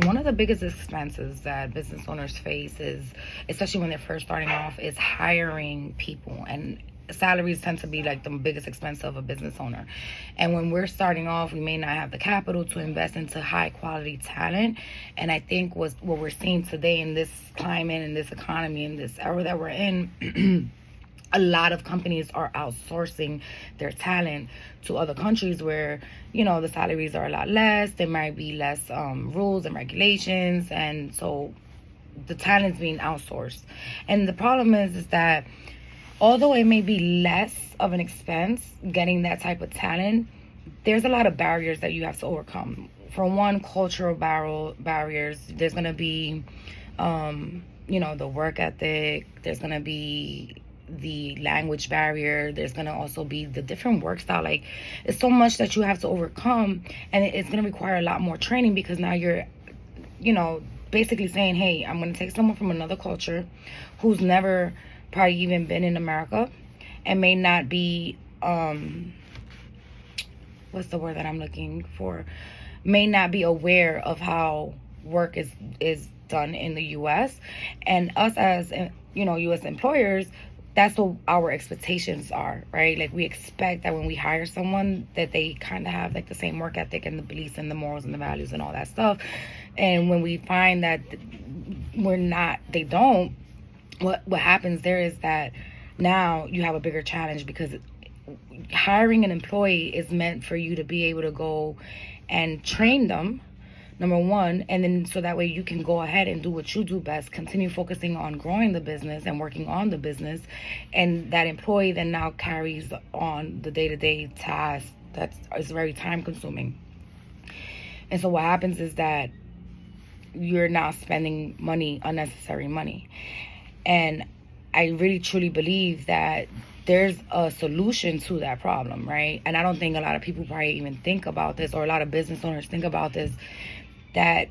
One of the biggest expenses that business owners face is, especially when they're first starting off, is hiring people. And salaries tend to be like the biggest expense of a business owner. And when we're starting off, we may not have the capital to invest into high quality talent. And I think what we're seeing today in this climate, in this economy, in this era that we're in, a lot of companies are outsourcing their talent to other countries where, the salaries are a lot less. There might be less rules and regulations. And so the talent's being outsourced. And the problem is that although it may be less of an expense getting that type of talent, there's a lot of barriers that you have to overcome. For one, cultural barriers. There's going to be, the work ethic. There's going to be the language barrier. There's going to also be the different work style. Like, it's so much that you have to overcome, and it's going to require a lot more training, because now you're, basically saying, hey, I'm going to take someone from another culture who's never probably even been in America and may not be, what's the word that I'm looking for? May not be aware of how work is done in the U.S. And us as, U.S. employers, that's what our expectations are, right? Like, we expect that when we hire someone that they kind of have like the same work ethic and the beliefs and the morals and the values and all that stuff. And when we find that they don't, what happens there is that now you have a bigger challenge, because hiring an employee is meant for you to be able to go and train them, number one, and then so that way you can go ahead and do what you do best, continue focusing on growing the business and working on the business. And that employee then now carries on the day-to-day tasks that is very time consuming. And so what happens is that you're now spending money, unnecessary money. And I really truly believe that there's a solution to that problem, right? And I don't think a lot of people probably even think about this, or a lot of business owners think about this, that,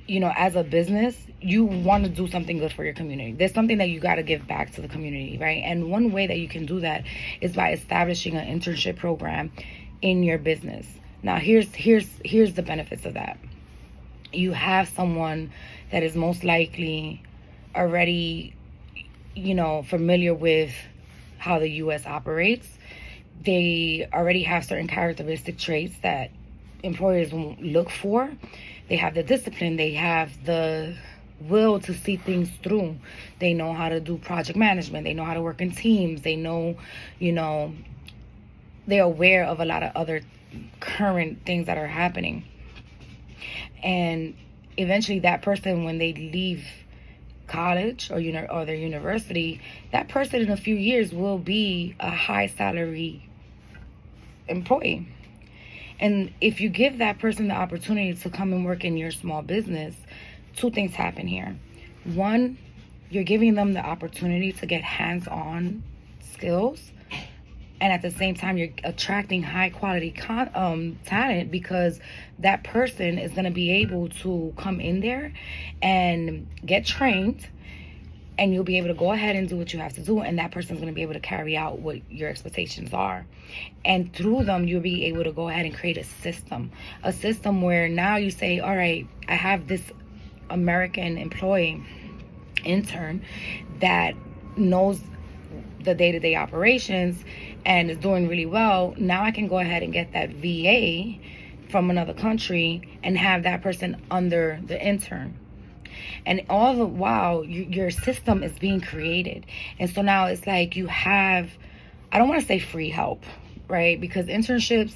as a business, you want to do something good for your community. There's something that you got to give back to the community, right? And one way that you can do that is by establishing an internship program in your business. Now, here's the benefits of that. You have someone that is most likely already, familiar with how the U.S. operates. They already have certain characteristic traits that employers won't look for. They have the discipline. They have the will to see things through. They know how to do project management. They know how to work in teams. They know, they're aware of a lot of other current things that are happening. And eventually that person, when they leave college or their university, that person in a few years will be a high salary employee. And if you give that person the opportunity to come and work in your small business, two things happen here. One, you're giving them the opportunity to get hands-on skills. And at the same time, you're attracting high quality talent, because that person is going to be able to come in there and get trained, and you'll be able to go ahead and do what you have to do. And that person's going to be able to carry out what your expectations are. And through them, you'll be able to go ahead and create a system where now you say, all right, I have this American employee intern that knows the day-to-day operations and is doing really well. Now I can go ahead and get that VA from another country and have that person under the intern. And all the while, your system is being created. And so now it's like you have, I don't want to say free help, right? Because internships,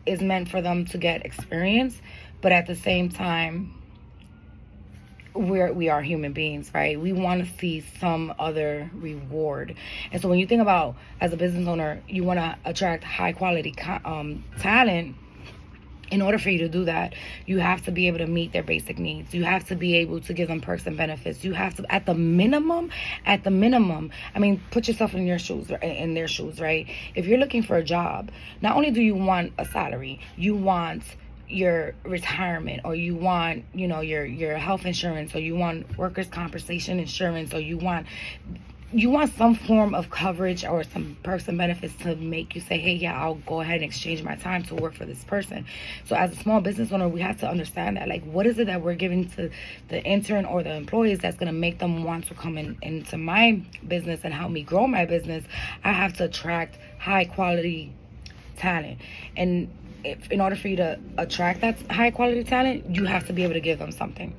is meant for them to get experience. But at the same time, we are human beings, right? We want to see some other reward. And so when you think about, as a business owner, you want to attract high quality talent. In order for you to do that, you have to be able to meet their basic needs. You have to be able to give them perks and benefits. You have to, at the minimum, I mean, put yourself in their shoes, right? If you're looking for a job, not only do you want a salary, you want your retirement, or you want, your health insurance, or you want workers' compensation insurance, or you want you want some form of coverage or some perks and benefits to make you say, hey, yeah, I'll go ahead and exchange my time to work for this person. So as a small business owner, we have to understand that, like, what is it that we're giving to the intern or the employees that's going to make them want to come into my business and help me grow my business? I have to attract high quality talent. And in order for you to attract that high quality talent, you have to be able to give them something.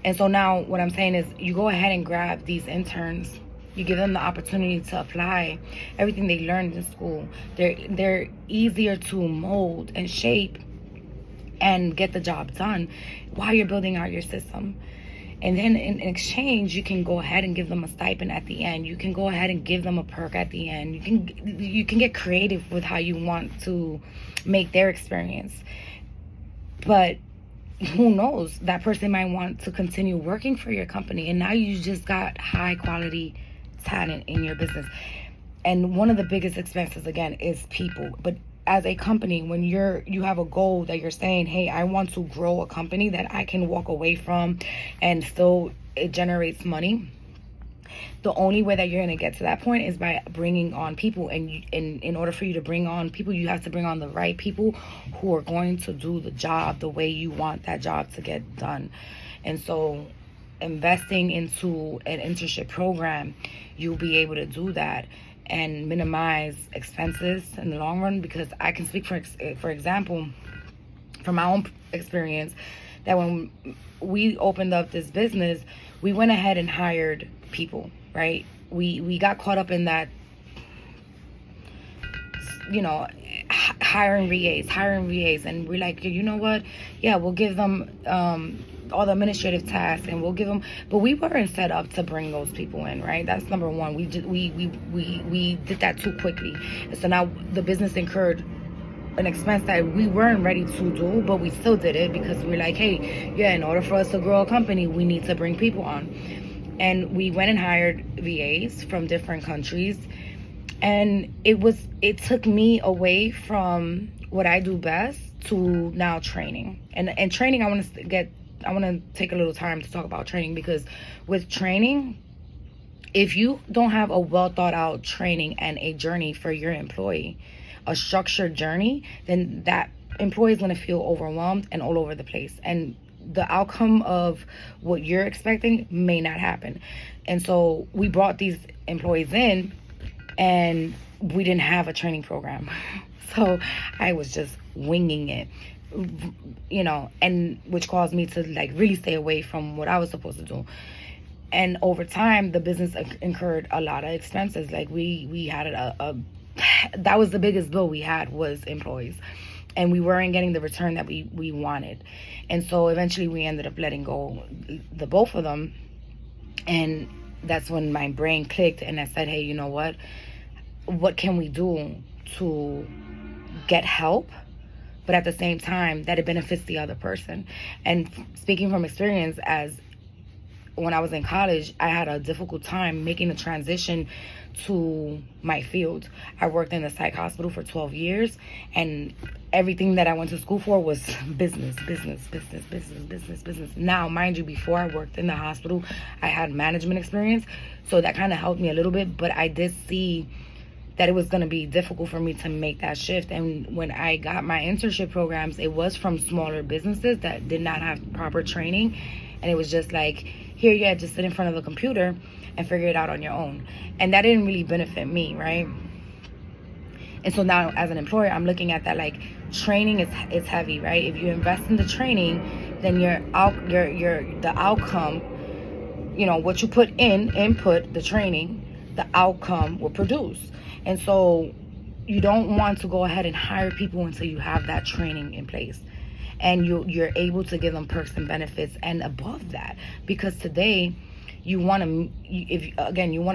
And so now what I'm saying is, you go ahead and grab these interns. You give them the opportunity to apply everything they learned in school. They're easier to mold and shape and get the job done while you're building out your system. And then in exchange, you can go ahead and give them a stipend at the end. You can go ahead and give them a perk at the end. You can get creative with how you want to make their experience. But who knows? That person might want to continue working for your company, and now you just got high quality talent in your business. And one of the biggest expenses, again, is people. But as a company, when you have a goal that you're saying, hey, I want to grow a company that I can walk away from and still it generates money, the only way that you're going to get to that point is by bringing on people. And in order for you to bring on people, you have to bring on the right people who are going to do the job the way you want that job to get done. And so investing into an internship program, you'll be able to do that and minimize expenses in the long run. Because I can speak for example, from my own experience, that when we opened up this business, we went ahead and hired people, right? We got caught up in that, hiring VAs, and we're like, you know what? Yeah, we'll give them all the administrative tasks, and we'll give them. But we weren't set up to bring those people in, right? That's number one. We did that too quickly, and so now the business incurred an expense that we weren't ready to do, but we still did it because we're like, hey, yeah, in order for us to grow a company, we need to bring people on. And we went and hired VAs from different countries. And it took me away from what I do best to now training. And training, I want to take a little time to talk about training, because with training, if you don't have a well thought out training and a journey for your employee, a structured journey, then that employee is going to feel overwhelmed and all over the place. And the outcome of what you're expecting may not happen. And so we brought these employees in, and we didn't have a training program. So I was just winging it, and which caused me to like really stay away from what I was supposed to do. And over time, the business incurred a lot of expenses. Like we had that was the biggest bill we had, was employees. And we weren't getting the return that we wanted. And so eventually we ended up letting go the both of them. And that's when my brain clicked, and I said, hey, you know what can we do to get help, but at the same time that it benefits the other person? And speaking from experience, as when I was in college, I had a difficult time making the transition to my field. I worked in a psych hospital for 12 years, and everything that I went to school for was business. Now, mind you, before I worked in the hospital, I had management experience, so that kind of helped me a little bit, but I did see that it was going to be difficult for me to make that shift. And when I got my internship programs, it was from smaller businesses that did not have proper training, and it was just like, here, yeah, just sit in front of the computer and figure it out on your own. And that didn't really benefit me, right? And so now as an employer, I'm looking at that like training is heavy, right? If you invest in the training, then the outcome, what you put input the training, the outcome will produce. And so you don't want to go ahead and hire people until you have that training in place, and you're able to give them perks and benefits and above that. Because today, you want to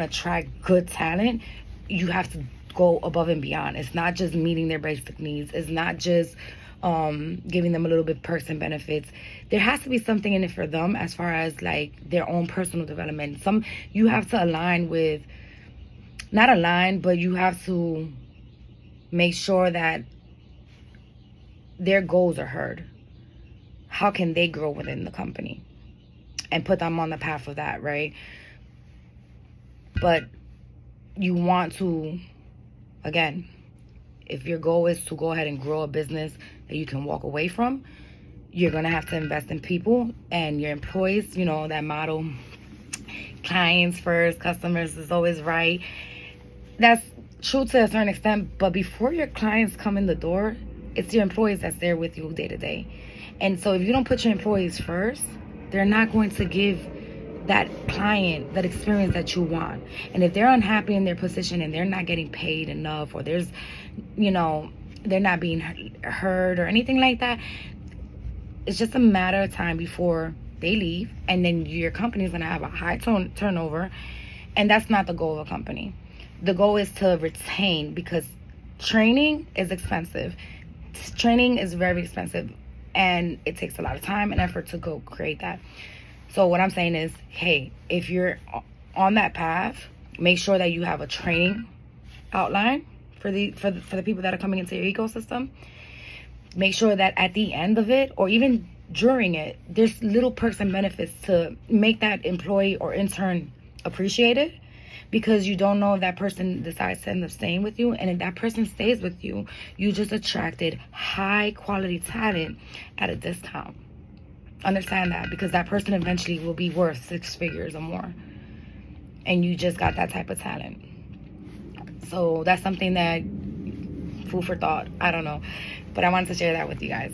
attract good talent, you have to go above and beyond. It's not just meeting their basic needs. It's not just giving them a little bit perks and benefits. There has to be something in it for them as far as like their own personal development. You have to but you have to make sure that their goals are heard. How can they grow within the company? And put them on the path of that, right? But you want to, again, if your goal is to go ahead and grow a business that you can walk away from, you're going to have to invest in people and your employees. You know, that motto, clients first, customers is always right. That's true to a certain extent, but before your clients come in the door, it's your employees that's there with you day to day. And so if you don't put your employees first, they're not going to give that client that experience that you want. And if they're unhappy in their position and they're not getting paid enough, or there's, you know, they're not being heard or anything like that, it's just a matter of time before they leave, and then your company is going to have a high turnover. And that's not the goal of a company. The goal is to retain, because training is expensive. Training is very expensive, and it takes a lot of time and effort to go create that. So what I'm saying is, hey, if you're on that path, make sure that you have a training outline for the people that are coming into your ecosystem. Make sure that at the end of it, or even during it, there's little perks and benefits to make that employee or intern appreciated, because you don't know if that person decides to end up staying with you. And if that person stays with you, you just attracted high quality talent at a discount. Understand that, because that person eventually will be worth 6 figures or more, and you just got that type of talent. So that's something that, food for thought, I don't know, but I wanted to share that with you guys.